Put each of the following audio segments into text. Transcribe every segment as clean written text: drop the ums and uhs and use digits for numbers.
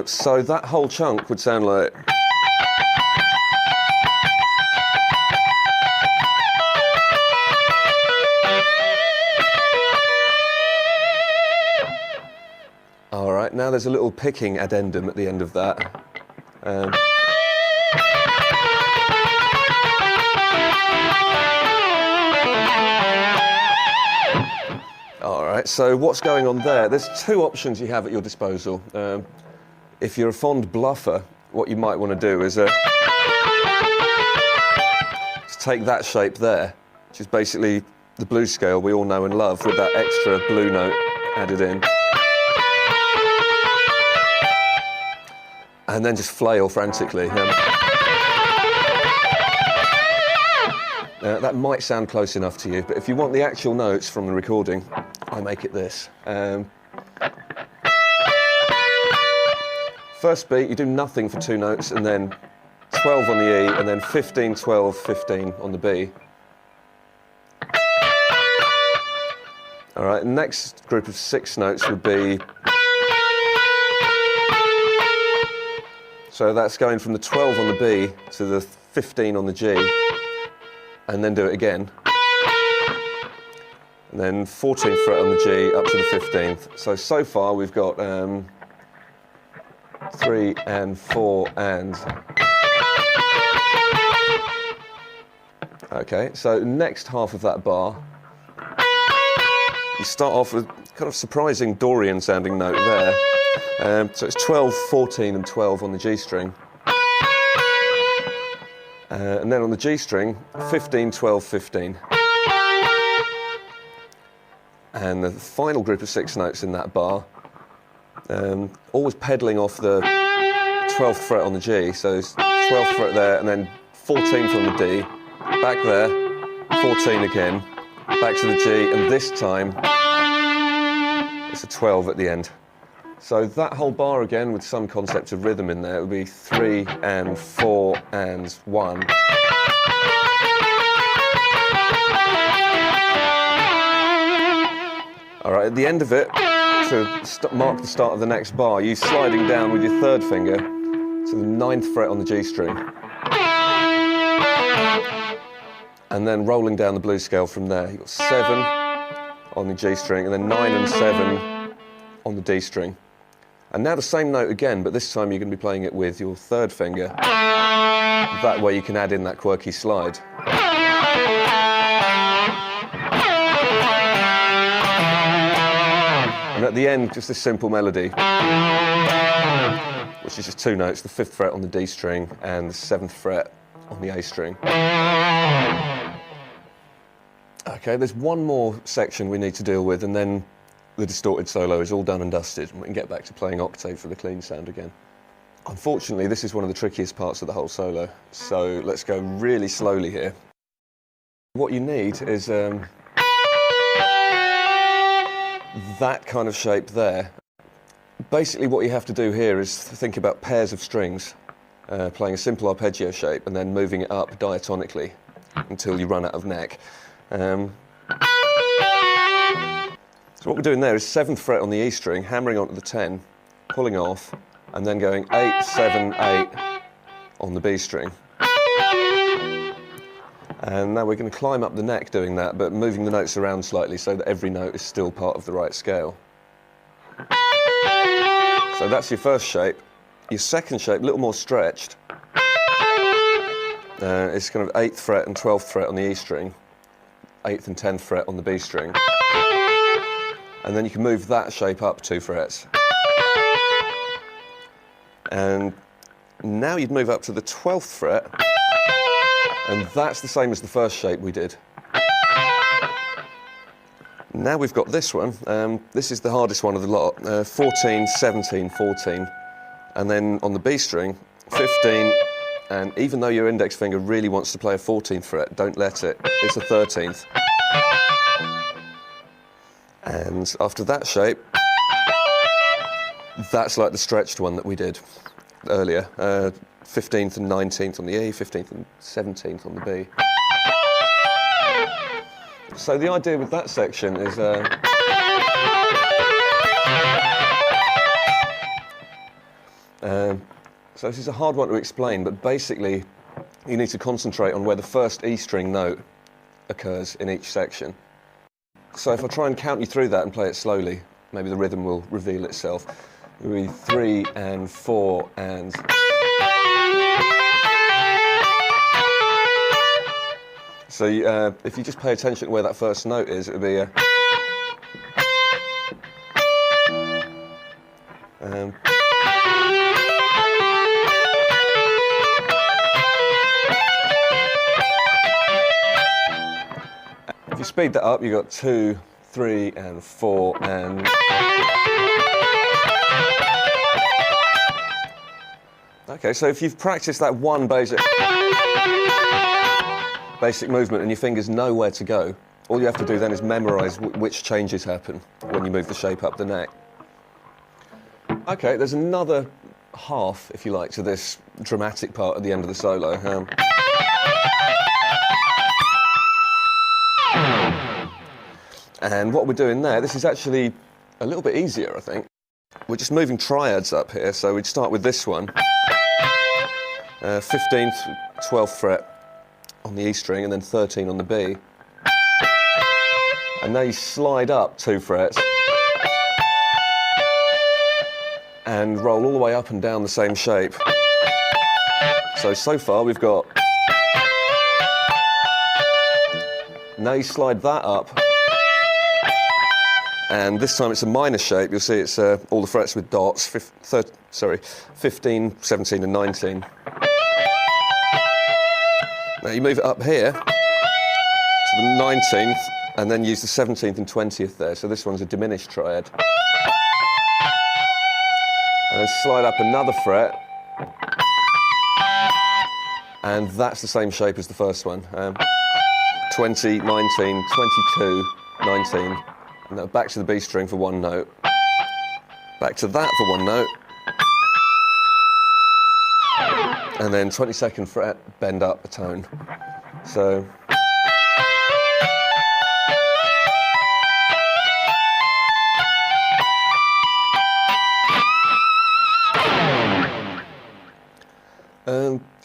So that whole chunk would sound like... All right, now there's a little picking addendum at the end of that. All right, so what's going on there? There's two options you have at your disposal. If you're a fond bluffer, what you might want to do is take that shape there, which is basically the blues scale we all know and love, with that extra blue note added in. And then just flail frantically. That might sound close enough to you, but if you want the actual notes from the recording, I make it this. First beat, you do nothing for 2 notes, and then 12 on the E, and then 15, 12, 15 on the B. All right, next group of 6 notes would be... So that's going from the 12 on the B to the 15 on the G, and then do it again. And then 14th fret on the G up to the 15th. So far we've got 3 and 4 and... Okay, so next half of that bar, you start off with kind of surprising Dorian sounding note there. So it's 12, 14 and 12 on the G string. And then on the G string, 15, 12, 15. And the final group of 6 notes in that bar, always pedalling off the 12th fret on the G, so it's 12th fret there, and then 14th on the D, back there, 14 again, back to the G, and this time it's a 12 at the end. So that whole bar again, with some concept of rhythm in there, it would be 3 and 4 and 1. All right, at the end of it, to mark the start of the next bar, you sliding down with your 3rd finger to the 9th fret on the G string, and then rolling down the blues scale from there. You've got 7 on the G string, and then 9 and 7 on the D string. And now the same note again, but this time you're going to be playing it with your 3rd finger. That way you can add in that quirky slide. And at the end, just this simple melody, which is just 2 notes, the 5th fret on the D string and the 7th fret on the A string. Okay, there's one more section we need to deal with, and then the distorted solo is all done and dusted, and we can get back to playing octave for the clean sound again. Unfortunately, this is one of the trickiest parts of the whole solo, so let's go really slowly here. What you need is that kind of shape there. Basically what you have to do here is think about pairs of strings, playing a simple arpeggio shape and then moving it up diatonically until you run out of neck. So what we're doing there is 7th fret on the E string, hammering onto the 10, pulling off, and then going 8, 7, 8 on the B string. And now we're going to climb up the neck doing that, but moving the notes around slightly so that every note is still part of the right scale. So that's your first shape. Your second shape, a little more stretched. It's kind of 8th fret and 12th fret on the E string, 8th and 10th fret on the B string. And then you can move that shape up 2 frets. And now you'd move up to the 12th fret, and that's the same as the first shape we did. Now we've got this one. This is the hardest one of the lot. 14, 17, 14. And then on the B string, 15, and even though your index finger really wants to play a 14th fret, don't let it. It's a 13th. And after that shape, that's like the stretched one that we did earlier. 15th and 19th on the E, 15th and 17th on the B. So the idea with that section is So this is a hard one to explain, but basically you need to concentrate on where the first E string note occurs in each section. So if I try and count you through that and play it slowly, maybe the rhythm will reveal itself. It'll be 3 and 4 and... So if you just pay attention to where that first note is, it'll be a... If you speed that up, you've got 2, 3 and 4 and... Okay, so if you've practiced that one basic movement and your fingers know where to go, all you have to do then is memorise which changes happen when you move the shape up the neck. Okay, there's another half, if you like, to this dramatic part at the end of the solo. And what we're doing there, this is actually a little bit easier, I think. We're just moving triads up here, so we'd start with this one. 15th, 12th fret on the E string, and then 13 on the B. And now you slide up 2 frets and roll all the way up and down the same shape. So far we've got... Now you slide that up, and this time it's a minor shape. You'll see it's all the frets with dots, 15, 17 and 19. Now you move it up here to the 19th, and then use the 17th and 20th there. So this one's a diminished triad. And then slide up another fret, and that's the same shape as the first one. 20, 19, 22, 19, and then back to the B string for one note, back to that for one note, and then 22nd fret, bend up a tone. So...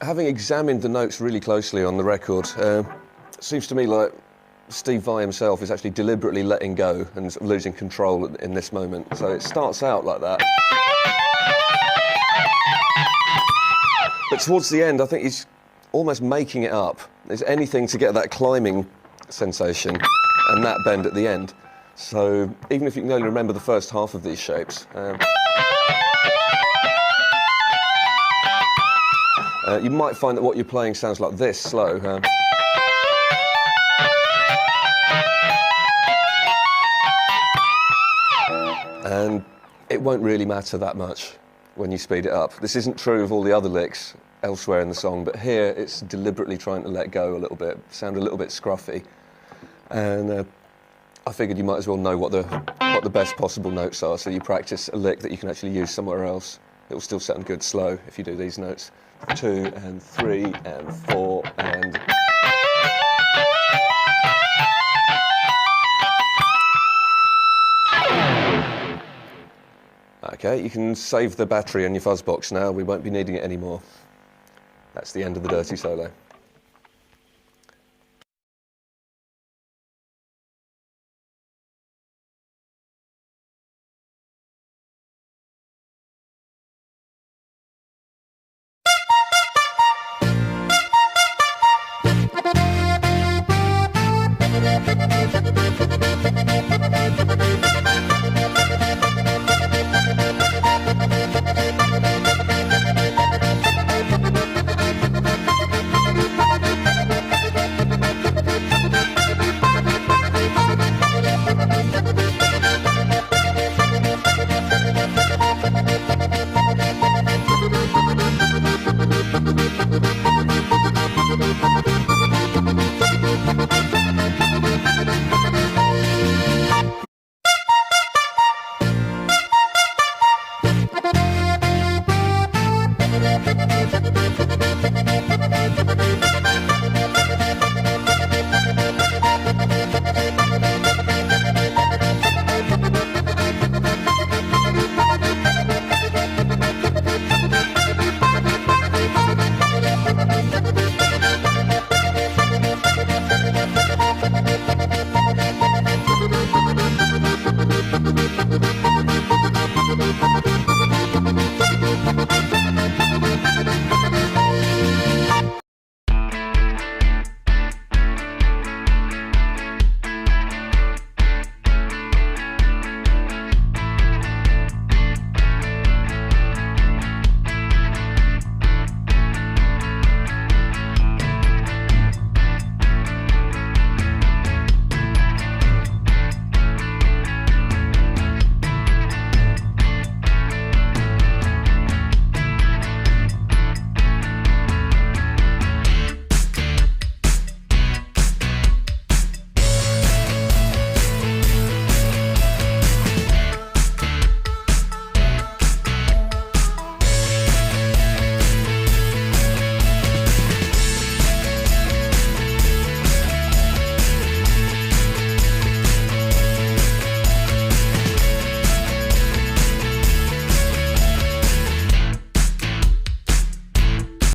having examined the notes really closely on the record, it seems to me like Steve Vai himself is actually deliberately letting go and losing control in this moment. So it starts out like that. But towards the end, I think he's almost making it up. There's anything to get that climbing sensation and that bend at the end. So even if you can only remember the first half of these shapes, you might find that what you're playing sounds like this, slow. And it won't really matter that much when you speed it up. This isn't true of all the other licks elsewhere in the song, but here it's deliberately trying to let go a little bit, sound a little bit scruffy. And I figured you might as well know what the best possible notes are, so you practice a lick that you can actually use somewhere else. It will still sound good slow if you do these notes. 2 and 3 and 4 and... Okay, you can save the battery in your fuzz box now. We won't be needing it anymore. That's the end of the dirty solo.